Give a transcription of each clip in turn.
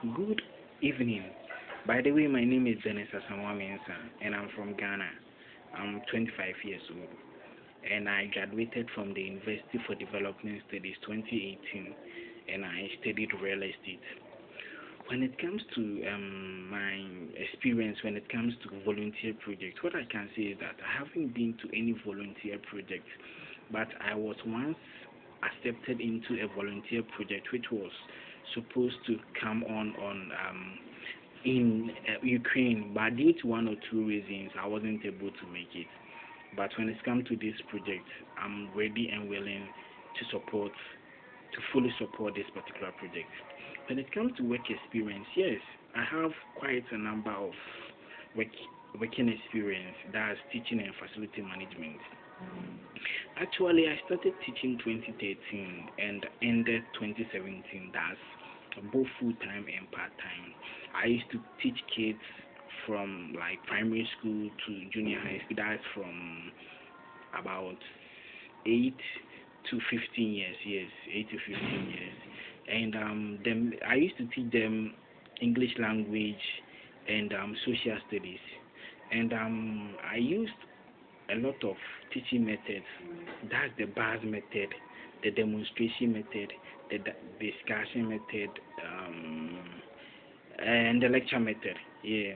Good evening. By the way, my name is Dennis Asamoah-Mensah, and I'm from Ghana. I'm 25 years old, and I graduated from the University for Development Studies 2018, and I studied real estate. When it comes to my experience, when it comes to volunteer projects, what I can say is that I haven't been to any volunteer project, but I was once accepted into a volunteer project which was supposed to come on in Ukraine, but due to one or two reasons, I wasn't able to make it. But when it comes to this project, I'm ready and willing to support, to fully support this particular project. When it comes to work experience, yes, I have quite a number of work, working experience. That's teaching and facility management. Actually, I started teaching 2013 and ended 2017. That's both full time and part time. I used to teach kids from like primary school to junior high school. That's from about 8 to 15 years. Yes, 8 to 15 years. And them I used to teach them English language and social studies. And I used a lot of teaching methods. That's the bars method, the demonstration method, the discussion method, and the lecture method. Yeah.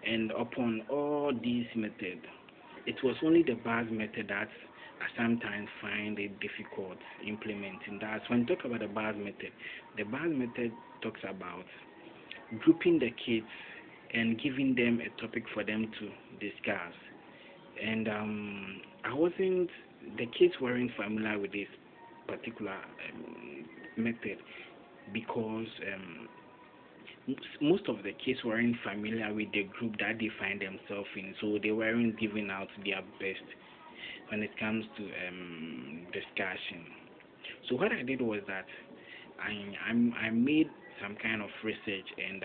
And upon all these methods, it was only the bars method that I sometimes find it difficult implementing. That's when talk about the bars method. The bars method talks about grouping the kids and giving them a topic for them to discuss. And I wasn't, the kids weren't familiar with this particular method because most of the kids weren't familiar with the group that they find themselves in, so they weren't giving out their best when it comes to discussion. So what I did was that I made some kind of research and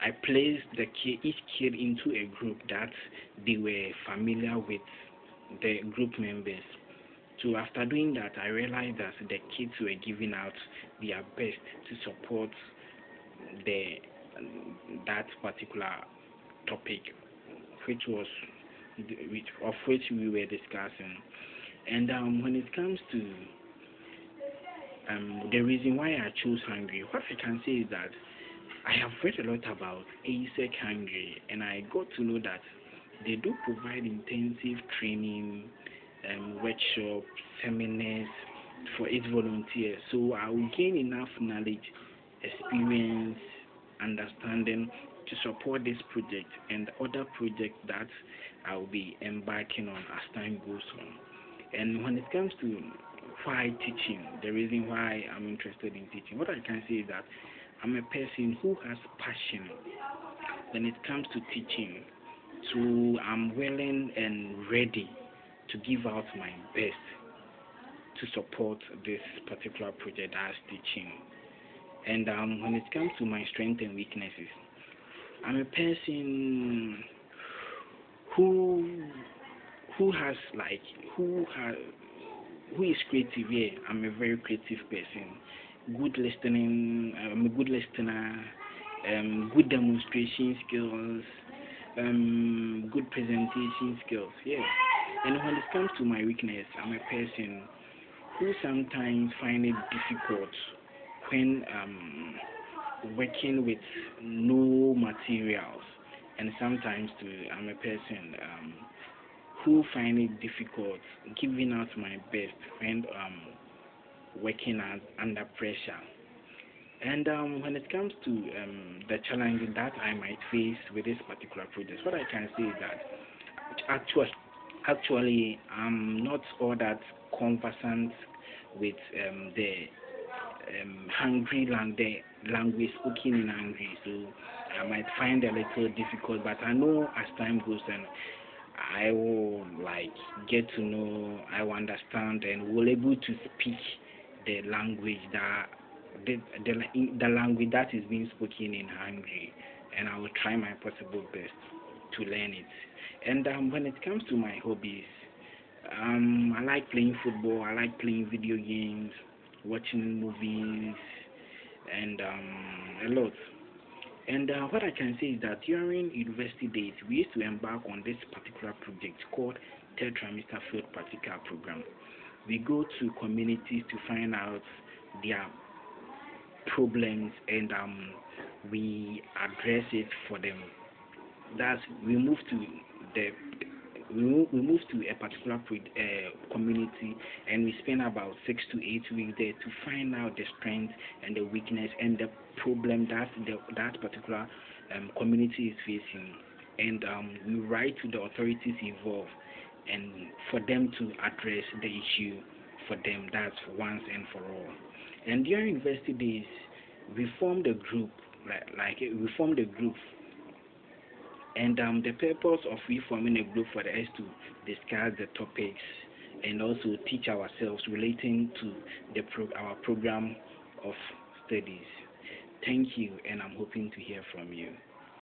I placed each kid into a group that they were familiar with the group members. So after doing that, I realized that the kids were giving out their best to support the that particular topic, which was which we were discussing. And when it comes to the reason why I chose Hungry, what I can say is that I have read a lot about ASEC Hungry, and I got to know that they do provide intensive training, workshops, seminars for its volunteers. So I will gain enough knowledge, experience, understanding to support this project and other projects that I will be embarking on as time goes on. And when it comes to why teaching, the reason why I'm interested in teaching, what I can say is that I'm a person who has passion when it comes to teaching. So I'm willing and ready to give out my best to support this particular project as teaching. And when it comes to my strengths and weaknesses, I'm a person who who has like who is creative. Yeah, I'm a very creative person. Good listening. I'm a good listener. Good demonstration skills. Good presentation skills. Yeah. And when it comes to my weakness, I'm a person who sometimes find it difficult when working with no materials, and sometimes too, I'm a person who find it difficult giving out my best when working under pressure. And when it comes to the challenges that I might face with this particular project, what I can say is that actually I'm not all that conversant with the the language spoken in Hungary, so I might find it a little difficult. But I know as time goes on, I will like get to know, I will understand, and will able to speak the language that the language that is being spoken in Hungary, and I will try my possible best to learn it. And when it comes to my hobbies, I like playing football. I like playing video games, watching movies, and a lot. And what I can say is that during university days, we used to embark on this particular project called Third Trimester Field Practical Program. We go to communities to find out their problems, and we address it for them. That's we move to the we move to a particular community, and we spend about 6 to 8 weeks there to find out the strength and the weakness and the problem that that particular community is facing, and we write to the authorities involved and for them to address the issue for them. That's once and for all. And during university days, we formed a group, we formed a group, and the purpose of we forming a group for us to discuss the topics and also teach ourselves relating to our program of studies. Thank you, and I'm hoping to hear from you.